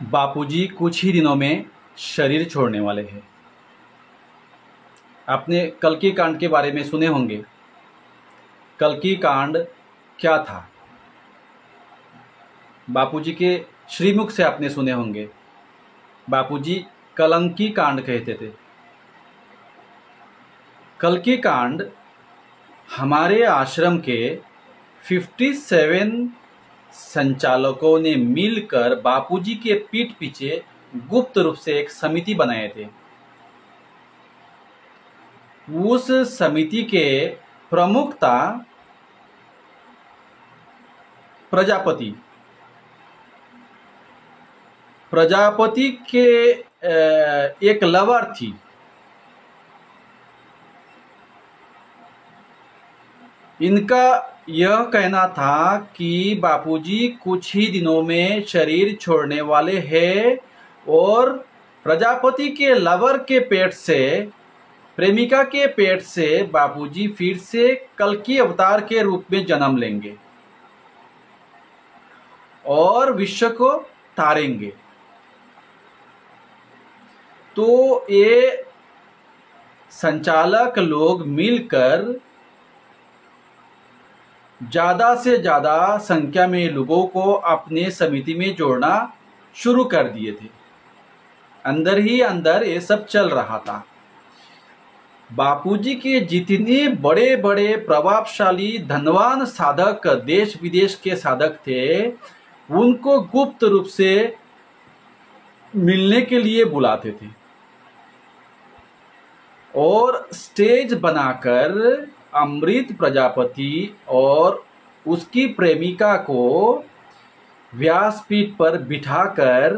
बापूजी कुछ ही दिनों में शरीर छोड़ने वाले हैं। आपने कल्कि कांड के बारे में सुने होंगे। कल्कि कांड क्या था? बापूजी के श्रीमुख से आपने सुने होंगे। बापूजी कलंकी कांड कहते थे। कल्कि कांड हमारे आश्रम के 57 संचालकों ने मिलकर बापूजी के पीठ पीछे गुप्त रूप से एक समिति बनाए थे। उस समिति के प्रमुख था प्रजापति। प्रजापति के एक लवर थी। इनका यह कहना था कि बापूजी कुछ ही दिनों में शरीर छोड़ने वाले हैं और प्रजापति के लवर के पेट से, प्रेमिका के पेट से बापूजी फिर से कल्कि अवतार के रूप में जन्म लेंगे और विश्व को तारेंगे। तो ये संचालक लोग मिलकर ज़्यादा से ज़्यादा संख्या में लोगों को अपने समिति में जोड़ना शुरू कर दिए थे। अंदर ही अंदर ये सब चल रहा था। बापूजी के जितने बड़े बड़े प्रभावशाली धनवान साधक देश विदेश के साधक थे, उनको गुप्त रूप से मिलने के लिए बुलाते थे और स्टेज बनाकर अमृत प्रजापति और उसकी प्रेमिका को व्यासपीठ पर बिठाकर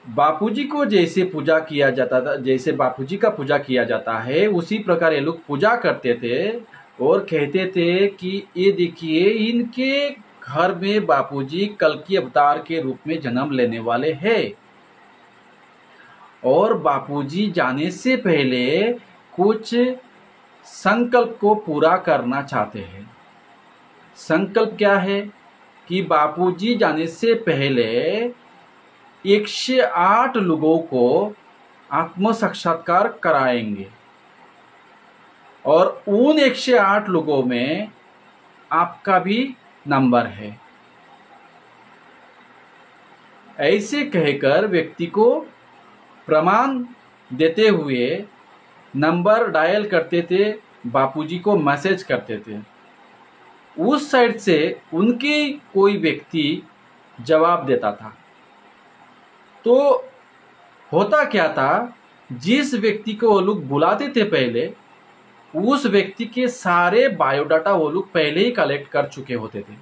बापूजी को जैसे पूजा किया जाता था, जैसे बापूजी का पूजा किया जाता है, उसी प्रकार ये लोग पूजा करते थे और कहते थे कि ये देखिए, इनके घर में बापूजी कल्कि अवतार के रूप में जन्म लेने वाले हैं और बापूजी जाने से पहले कुछ संकल्प को पूरा करना चाहते हैं। संकल्प क्या है कि बापूजी जाने से पहले 108 लोगों को आत्म साक्षात्कार कराएंगे और उन 108 लोगों में आपका भी नंबर है। ऐसे कहकर व्यक्ति को प्रमाण देते हुए नंबर डायल करते थे, बापूजी को मैसेज करते थे। उस साइड से उनके कोई व्यक्ति जवाब देता था। तो होता क्या था, जिस व्यक्ति को वो लोग बुलाते थे पहले, उस व्यक्ति के सारे बायोडाटा वो लोग पहले ही कलेक्ट कर चुके होते थे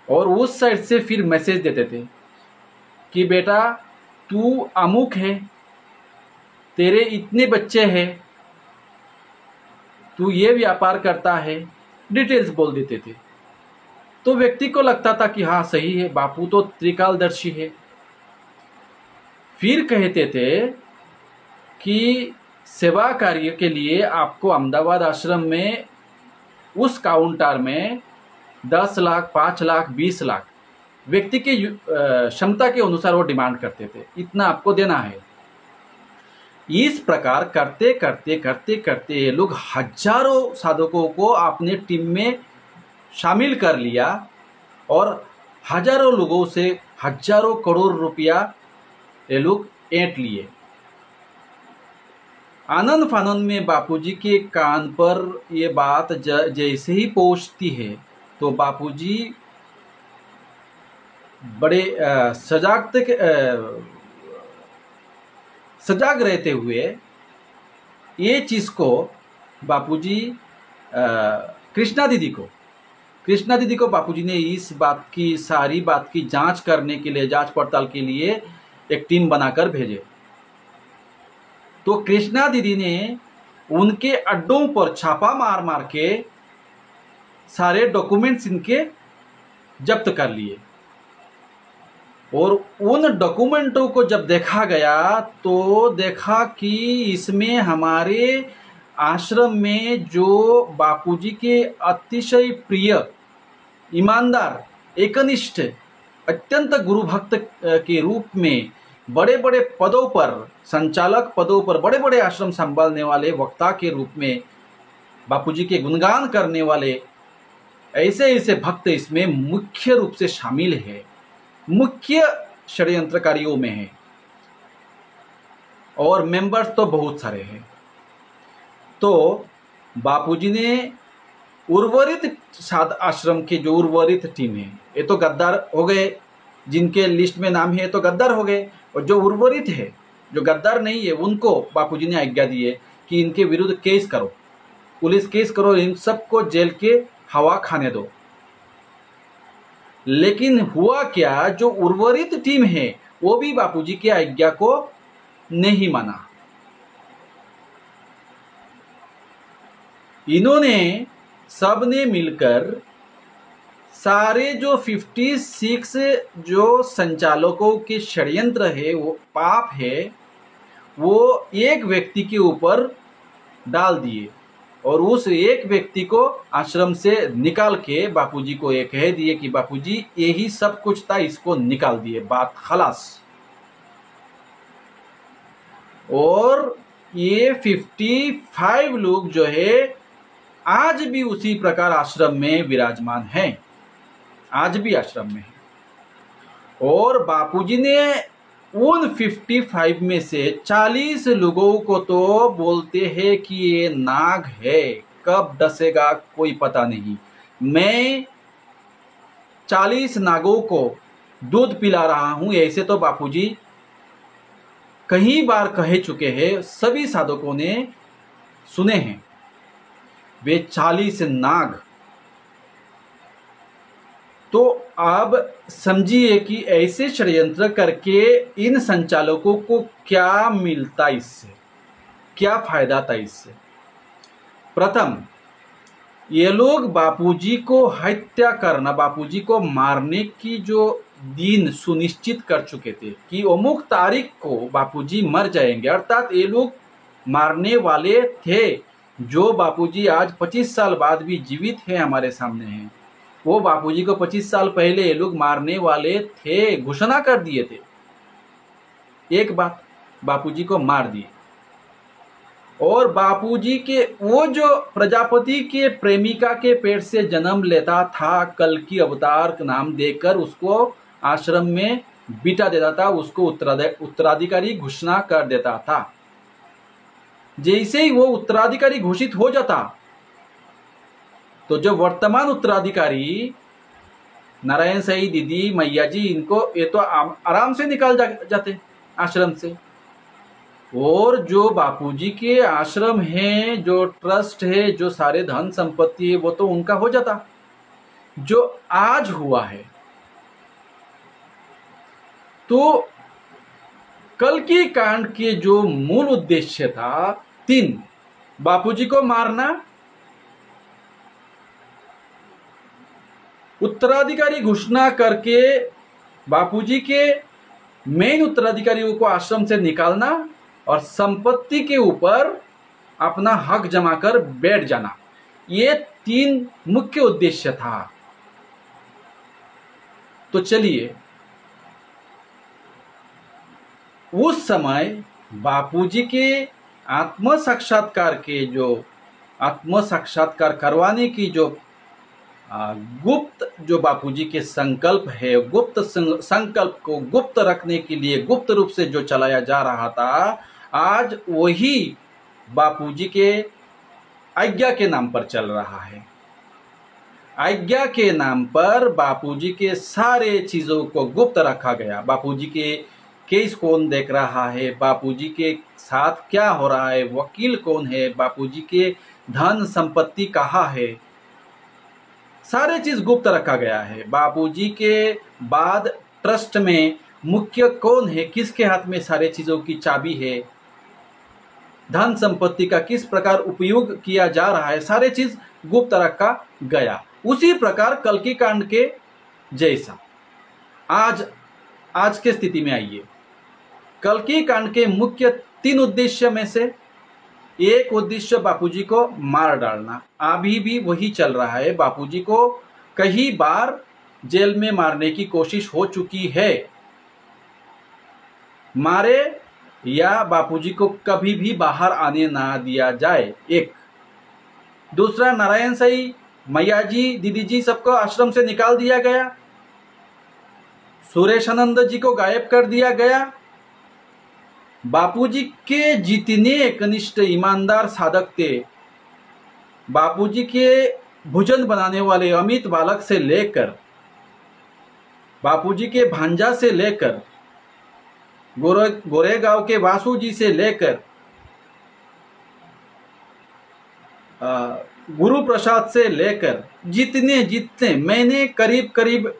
और उस साइड से फिर मैसेज देते थे कि बेटा तू अमुक है, तेरे इतने बच्चे हैं, तू ये व्यापार करता है, डिटेल्स बोल देते थे। तो व्यक्ति को लगता था कि हाँ सही है, बापू तो त्रिकालदर्शी है। फिर कहते थे कि सेवा कार्य के लिए आपको अहमदाबाद आश्रम में उस काउंटर में 10 लाख, 5 लाख, 20 लाख व्यक्ति के क्षमता के अनुसार वो डिमांड करते थे, इतना आपको देना है। इस प्रकार करते करते करते करते ये लोग हजारों साधकों को अपने टीम में शामिल कर लिया और हजारों लोगों से हजारों करोड़ रुपया ये लोग ऐंठ लिए। आनंद फानंद में बापूजी के कान पर ये बात जैसे ही पहुंचती है तो बापूजी बड़े सजाग रहते हुए ये चीज को बापूजी कृष्णा दीदी को बापूजी ने इस बात की, सारी बात की जांच करने के लिए, जांच पड़ताल के लिए एक टीम बनाकर भेजे। तो कृष्णा दीदी ने उनके अड्डों पर छापा मार मार के सारे डॉक्यूमेंट्स इनके जब्त कर लिए और उन डॉक्यूमेंटों को जब देखा गया तो देखा कि इसमें हमारे आश्रम में जो बापूजी के अतिशय प्रिय, ईमानदार, एकनिष्ठ अत्यंत गुरु भक्त के रूप में बड़े बड़े पदों पर, संचालक पदों पर, बड़े बड़े आश्रम संभालने वाले वक्ता के रूप में बापूजी के गुणगान करने वाले ऐसे ऐसे भक्त इसमें मुख्य रूप से शामिल है, मुख्य षड्यंत्रकारियों में है। और मेंबर्स तो बहुत सारे हैं। तो बापूजी ने उर्वरित साध आश्रम के जो उर्वरित टीम है, ये तो गद्दार हो गए, जिनके लिस्ट में नाम है तो गद्दार हो गए, और जो उर्वरित है, जो गद्दार नहीं है, उनको बापूजी ने आज्ञा दी है कि इनके विरुद्ध केस करो, पुलिस केस करो, इन सबको जेल के हवा खाने दो। लेकिन हुआ क्या, जो उर्वरित टीम है वो भी बापूजी की आज्ञा को नहीं माना। इन्होंने सबने मिलकर सारे जो 56 जो संचालकों के षड्यंत्र है, वो पाप है, वो एक व्यक्ति के ऊपर डाल दिए और उस एक व्यक्ति को आश्रम से निकाल के बापूजी को ये कह दिए कि बापूजी यही सब कुछ था, इसको निकाल दिए, बात खलास। और ये 55 लोग जो है आज भी उसी प्रकार आश्रम में विराजमान हैं, आज भी आश्रम में है। और बापूजी ने उन 55 में से 40 लोगों को तो बोलते हैं कि ये नाग है, कब डसेगा कोई पता नहीं। मैं 40 नागों को दूध पिला रहा हूं, ऐसे तो बापूजी कई बार कह चुके हैं, सभी साधकों ने सुने हैं। वे 40 नाग। तो अब समझिए कि ऐसे षड्यंत्र करके इन संचालकों को क्या मिलता, इससे क्या फायदा था इससे। प्रथम, ये लोग बापूजी को हत्या करना, बापूजी को मारने की जो दिन सुनिश्चित कर चुके थे कि अमुक तारीख को बापूजी मर जाएंगे, अर्थात ये लोग मारने वाले थे। जो बापूजी आज 25 साल बाद भी जीवित है, हमारे सामने हैं, वो बापूजी को 25 साल पहले ये लोग मारने वाले थे, घोषणा कर दिए थे। एक बात, बापूजी को मार दिए। और बापूजी के वो जो प्रजापति के प्रेमिका के पेट से जन्म लेता था, कल्कि अवतार नाम देकर उसको आश्रम में बिठा देता था, उसको उत्तराधिकारी घोषणा कर देता था। जैसे ही वो उत्तराधिकारी घोषित हो जाता, तो जो वर्तमान उत्तराधिकारी नारायण साई दीदी, मैया जी, इनको ये तो आराम से निकाल जाते आश्रम से। और जो बापूजी के आश्रम है, जो ट्रस्ट है, जो सारे धन संपत्ति है, वो तो उनका हो जाता। जो आज हुआ है, तो कल्कि कांड के जो मूल उद्देश्य था 3, बापूजी को मारना, उत्तराधिकारी घोषणा करके बापूजी के मेन उत्तराधिकारियों को आश्रम से निकालना, और संपत्ति के ऊपर अपना हक जमा कर बैठ जाना। ये 3 मुख्य उद्देश्य था। तो चलिए, उस समय बापूजी के आत्म साक्षात्कार के जो आत्म साक्षात्कार करवाने की जो गुप्त जो बापूजी के संकल्प है, गुप्त संकल्प को गुप्त रखने के लिए गुप्त रूप से जो चलाया जा रहा था, आज वही बापूजी के आज्ञा के नाम पर चल रहा है। आज्ञा के नाम पर बापूजी के सारे चीजों को गुप्त रखा गया। बापूजी के केस कौन देख रहा है, बापूजी के साथ क्या हो रहा है, वकील कौन है, बापूजी के धन संपत्ति कहाँ है, सारे चीज गुप्त रखा गया है। बापूजी के बाद ट्रस्ट में मुख्य कौन है, किसके हाथ में सारे चीजों की चाबी है, धन संपत्ति का किस प्रकार उपयोग किया जा रहा है, सारे चीज गुप्त रखा गया। उसी प्रकार कल्कि कांड के जैसा आज के स्थिति में आइए। कल्कि कांड के मुख्य 3 उद्देश्य में से एक उद्देश्य बापूजी को मार डालना, अभी भी वही चल रहा है। बापूजी को कई बार जेल में मारने की कोशिश हो चुकी है। मारे या बापूजी को कभी भी बाहर आने ना दिया जाए। एक दूसरा, नारायण साईं, मैया जी, दीदी जी सबको आश्रम से निकाल दिया गया। सुरेशानंद जी को गायब कर दिया गया। बापूजी के जितने कनिष्ठ ईमानदार साधक थे, बापूजी के भोजन बनाने वाले अमित बालक से लेकर बापूजी के भांजा से लेकर गोरेगांव के वासु जी से लेकर गुरु प्रसाद से लेकर जितने जितने मैंने करीब करीब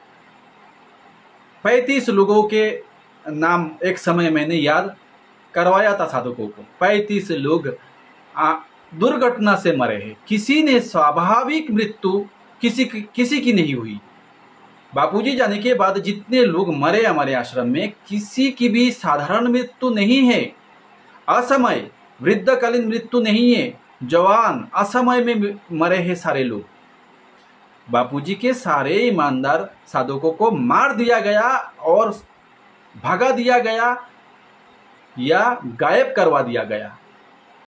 35 लोगों के नाम एक समय मैंने याद करवाया था साधकों को। 35 लोग दुर्घटना से मरे हैं। किसी ने स्वाभाविक मृत्यु किसी की नहीं हुई। बापूजी जाने के बाद जितने लोग मरे हमारे आश्रम में, किसी की भी साधारण मृत्यु नहीं है। असमय वृद्धकालीन मृत्यु नहीं है। जवान असमय में मरे हैं सारे लोग। बापूजी के सारे ईमानदार साधकों को मार दिया गया और भगा दिया गया या गायब करवा दिया गया।